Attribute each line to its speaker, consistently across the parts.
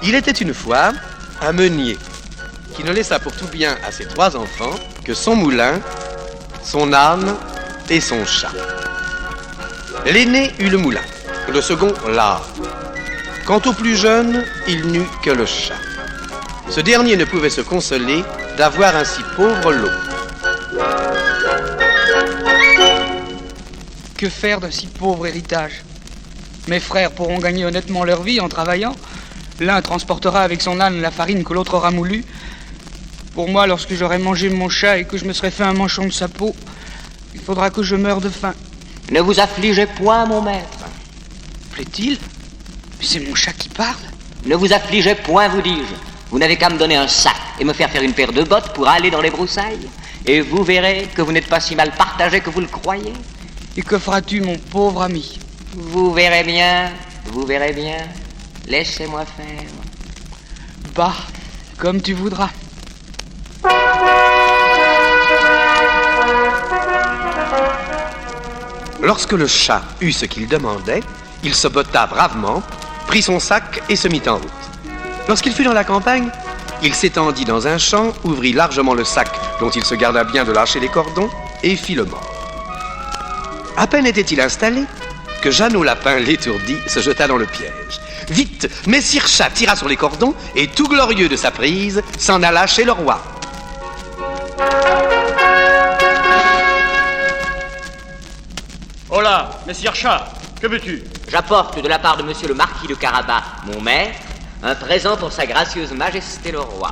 Speaker 1: Il était une fois un meunier qui ne laissa pour tout bien à ses 3 enfants que son moulin, son âne et son chat. L'aîné eut le moulin, le second l'âne. Quant au plus jeune, il n'eut que le chat. Ce dernier ne pouvait se consoler d'avoir un si pauvre lot.
Speaker 2: Que faire d'un si pauvre héritage? Mes frères pourront gagner honnêtement leur vie en travaillant. L'un transportera avec son âne la farine que l'autre aura moulue. Pour moi, lorsque j'aurai mangé mon chat et que je me serai fait un manchon de sa peau, il faudra que je meure de faim.
Speaker 3: Ne vous affligez point, mon maître.
Speaker 2: Plaît-il? Mais c'est mon chat qui parle.
Speaker 3: Ne vous affligez point, vous dis-je. Vous n'avez qu'à me donner un sac et me faire une paire de bottes pour aller dans les broussailles. Et vous verrez que vous n'êtes pas si mal partagé que vous le croyez.
Speaker 2: Et que feras-tu, mon pauvre ami?
Speaker 3: Vous verrez bien, vous verrez bien. Laissez-moi faire.
Speaker 2: Bah, comme tu voudras.
Speaker 1: Lorsque le chat eut ce qu'il demandait, il se botta bravement, prit son sac et se mit en route. Lorsqu'il fut dans la campagne, il s'étendit dans un champ, ouvrit largement le sac dont il se garda bien de lâcher les cordons et fit le mort. À peine était-il installé que Jeannot Lapin, l'étourdi, se jeta dans le piège. Vite, Messire Chat tira sur les cordons et, tout glorieux de sa prise, s'en alla chez le roi.
Speaker 4: Hola, Messire Chat, que veux-tu?
Speaker 3: J'apporte de la part de monsieur le marquis de Carabas, mon maître, un présent pour sa gracieuse majesté le roi.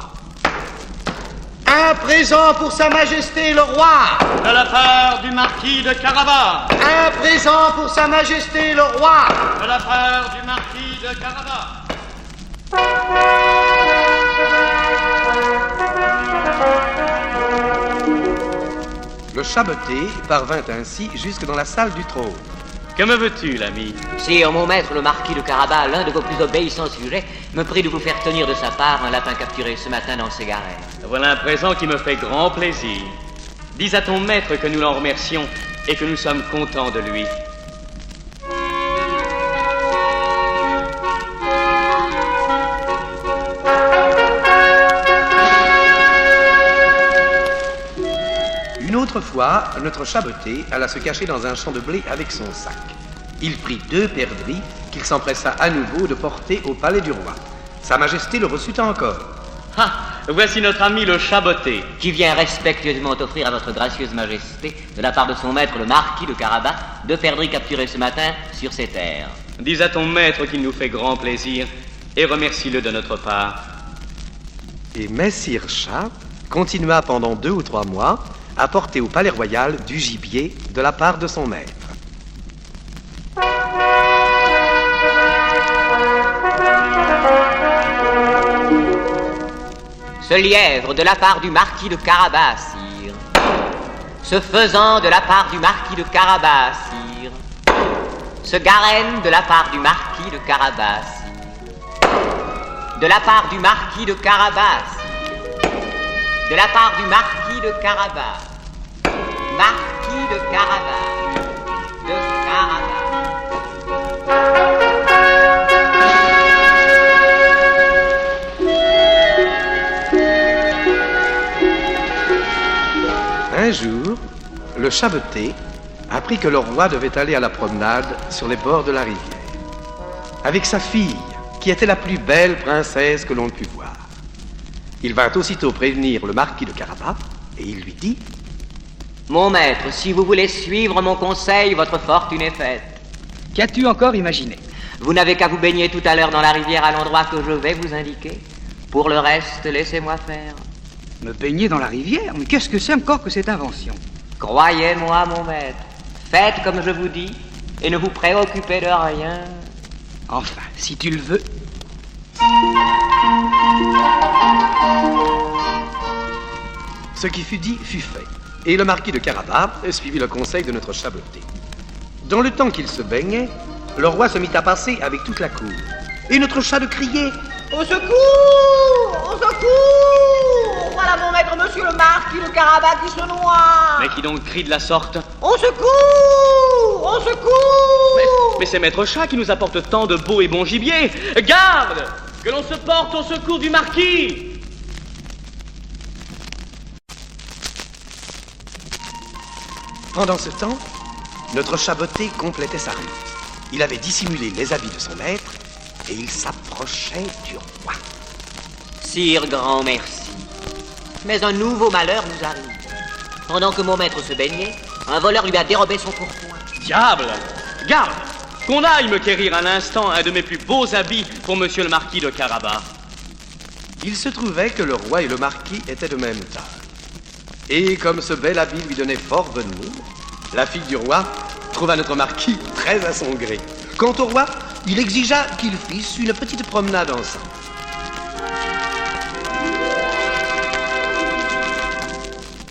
Speaker 5: Un présent pour sa majesté le roi.
Speaker 4: De la part du marquis de Carabas.
Speaker 5: Un présent pour sa majesté le roi.
Speaker 4: De la part du marquis de Carabas.
Speaker 1: Le chabotté parvint ainsi jusque dans la salle du trône.
Speaker 4: Que me veux-tu, l'ami?
Speaker 3: Sire, mon maître le marquis de Carabas, l'un de vos plus obéissants sujets, me prie de vous faire tenir de sa part un lapin capturé ce matin dans ses garères.
Speaker 4: Voilà un présent qui me fait grand plaisir. Dis à ton maître que nous l'en remercions et que nous sommes contents de lui.
Speaker 1: Une autre fois, notre chabotté alla se cacher dans un champ de blé avec son sac. Il prit 2 perdrix qu'il s'empressa à nouveau de porter au palais du roi. Sa majesté le reçut encore.
Speaker 4: Ah, voici notre ami le chabotté.
Speaker 3: Qui vient respectueusement offrir à votre gracieuse majesté, de la part de son maître le marquis de Carabas, 2 perdrix capturés ce matin sur ses terres.
Speaker 4: Dis à ton maître qu'il nous fait grand plaisir et remercie-le de notre part.
Speaker 1: Et Messire Chat continua pendant 2 ou 3 mois à porter au palais royal du gibier de la part de son maître.
Speaker 3: Ce lièvre de la part du marquis de Carabas, sire. Ce faisan de la part du marquis de Carabas, sire. Ce garenne de la part du marquis de Carabas, sire. De la part du marquis de Carabas, sire. De la part du marquis de Carabas. Marquis de Carabas. De Carabas.
Speaker 1: Un jour, le chabotté apprit que le roi devait aller à la promenade sur les bords de la rivière, avec sa fille, qui était la plus belle princesse que l'on pût voir. Il vint aussitôt prévenir le marquis de Carabas, et il lui dit:
Speaker 3: Mon maître, si vous voulez suivre mon conseil, votre fortune est faite.
Speaker 2: Qu'as-tu encore imaginé?
Speaker 3: Vous n'avez qu'à vous baigner tout à l'heure dans la rivière à l'endroit que je vais vous indiquer. Pour le reste, laissez-moi faire.
Speaker 2: Me baigner dans la rivière? Mais qu'est-ce que c'est encore que cette invention?
Speaker 3: Croyez-moi, mon maître, faites comme je vous dis et ne vous préoccupez de rien.
Speaker 2: Enfin, si tu le veux.
Speaker 1: Ce qui fut dit fut fait, et le marquis de Carabas suivit le conseil de notre chabotté. Dans le temps qu'il se baignait, le roi se mit à passer avec toute la cour, et notre chat de crier:
Speaker 6: Au secours! Au secours! Voilà mon maître, monsieur le marquis de Carabas qui se noie!
Speaker 4: Mais qui donc crie de la sorte?
Speaker 6: Au secours! Au secours!
Speaker 4: Mais c'est Maître Chat qui nous apporte tant de beau et bon gibier! Garde! Que l'on se porte au secours du marquis!
Speaker 1: Pendant ce temps, notre chaboté complétait sa ruse. Il avait dissimulé les habits de son maître et il s'approchait du roi.
Speaker 3: Sire, grand merci. Mais un nouveau malheur nous arrive. Pendant que mon maître se baignait, un voleur lui a dérobé son pourpoint.
Speaker 4: Diable! Garde! Qu'on aille me quérir un instant un de mes plus beaux habits pour monsieur le marquis de Carabas.
Speaker 1: Il se trouvait que le roi et le marquis étaient de même taille. Et comme ce bel habit lui donnait fort bonne mine, la fille du roi trouva notre marquis très à son gré. Quant au roi, il exigea qu'ils fissent une petite promenade ensemble.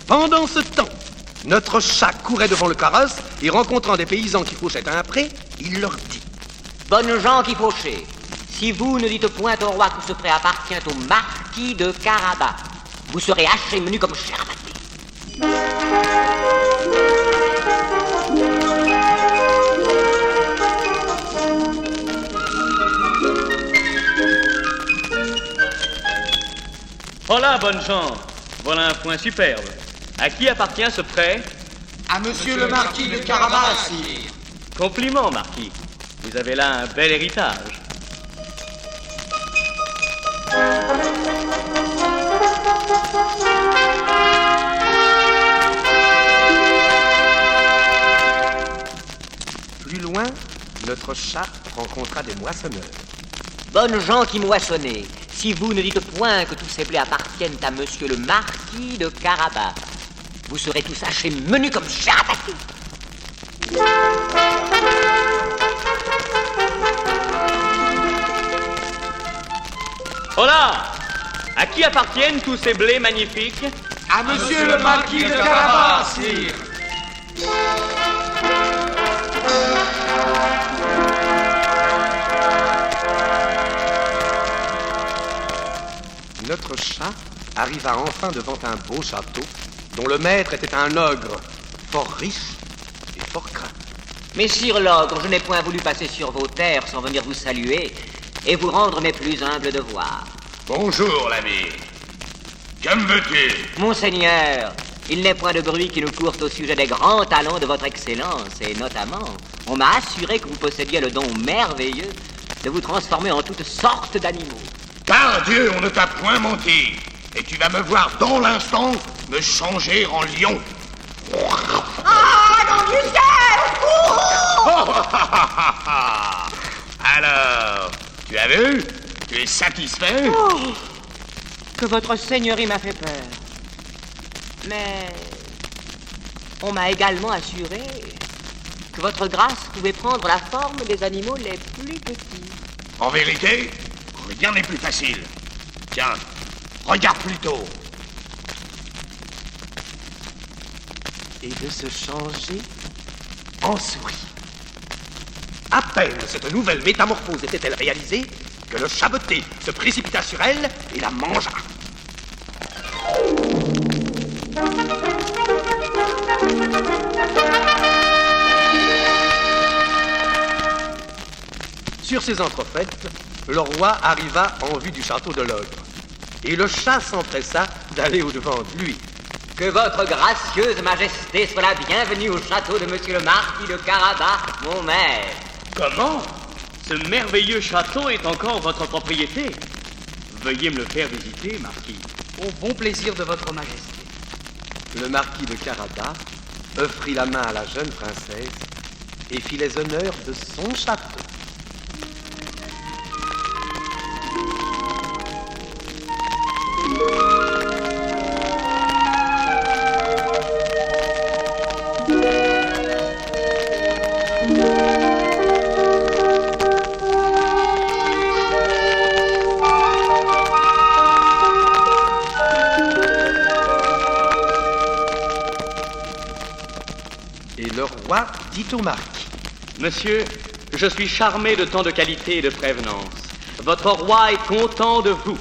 Speaker 1: Pendant ce temps, notre chat courait devant le carrosse et rencontrant des paysans qui fauchaient un pré, il leur dit:
Speaker 3: Bonnes gens qui fauchez, si vous ne dites point au roi que ce pré appartient au marquis de Carabas, vous serez hachés menus comme chair à pâté.
Speaker 4: Oh là, bonnes gens! Voilà un point superbe. À qui appartient ce prêt?
Speaker 5: À monsieur le marquis de Carabas, sire.
Speaker 4: Compliment, marquis. Vous avez là un bel héritage.
Speaker 1: Plus loin, notre chat rencontra des moissonneurs.
Speaker 3: Bonnes gens qui moissonnez, si vous ne dites point que tous ces blés appartiennent à monsieur le marquis de Carabas, vous serez tous hachés menus comme chair à pâté.
Speaker 4: Oh là! À qui appartiennent tous ces blés magnifiques?
Speaker 5: À monsieur le marquis de Carabas, sire.
Speaker 1: Notre chat arriva enfin devant un beau château dont le maître était un ogre, fort riche et fort craint.
Speaker 3: Messire l'ogre, je n'ai point voulu passer sur vos terres sans venir vous saluer et vous rendre mes plus humbles devoirs.
Speaker 7: Bonjour, l'ami. Que me veux-tu?
Speaker 3: Monseigneur, il n'est point de bruit qui nous court au sujet des grands talents de votre excellence, et notamment, on m'a assuré que vous possédiez le don merveilleux de vous transformer en toutes sortes d'animaux.
Speaker 7: Par Dieu, on ne t'a point menti. Et tu vas me voir dans l'instant me changer en lion.
Speaker 6: Ah, dans du ciel! Au secours!
Speaker 7: Alors, tu as vu? Tu es satisfait?
Speaker 3: Oh, que votre seigneurie m'a fait peur. Mais on m'a également assuré que votre grâce pouvait prendre la forme des animaux les plus petits.
Speaker 7: En vérité, rien n'est plus facile. Tiens, regarde plutôt.
Speaker 1: Et de se changer en souris. À peine cette nouvelle métamorphose était-elle réalisée que le chaboté se précipita sur elle et la mangea. Sur ces entrefaites, le roi arriva en vue du château de l'ogre. Et le chat s'empressa d'aller au-devant de lui.
Speaker 3: Que votre gracieuse majesté soit la bienvenue au château de monsieur le marquis de Carabas, mon maître.
Speaker 4: Comment? Ce merveilleux château est encore votre propriété. Veuillez me le faire visiter, marquis.
Speaker 2: Au bon plaisir de votre majesté.
Speaker 1: Le marquis de Carabas offrit la main à la jeune princesse et fit les honneurs de son château. Et le roi dit au marquis:
Speaker 4: Monsieur, je suis charmé de tant de qualité et de prévenance. Votre roi est content de vous.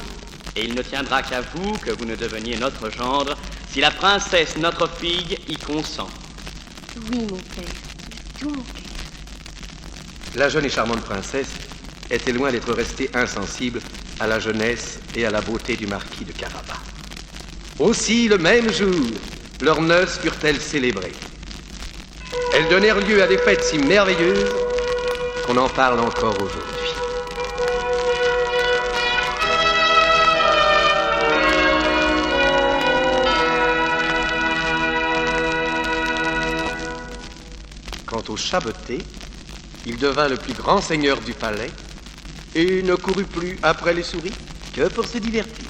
Speaker 4: Et il ne tiendra qu'à vous que vous ne deveniez notre gendre si la princesse, notre fille, y consent.
Speaker 8: Oui, mon père. Tout mon cœur.
Speaker 1: La jeune et charmante princesse était loin d'être restée insensible à la jeunesse et à la beauté du marquis de Carabas. Aussi, le même jour, leurs noces furent-elles célébrées. Elles donnèrent lieu à des fêtes si merveilleuses qu'on en parle encore aujourd'hui. Quant au Chabotté, il devint le plus grand seigneur du palais et ne courut plus après les souris que pour se divertir.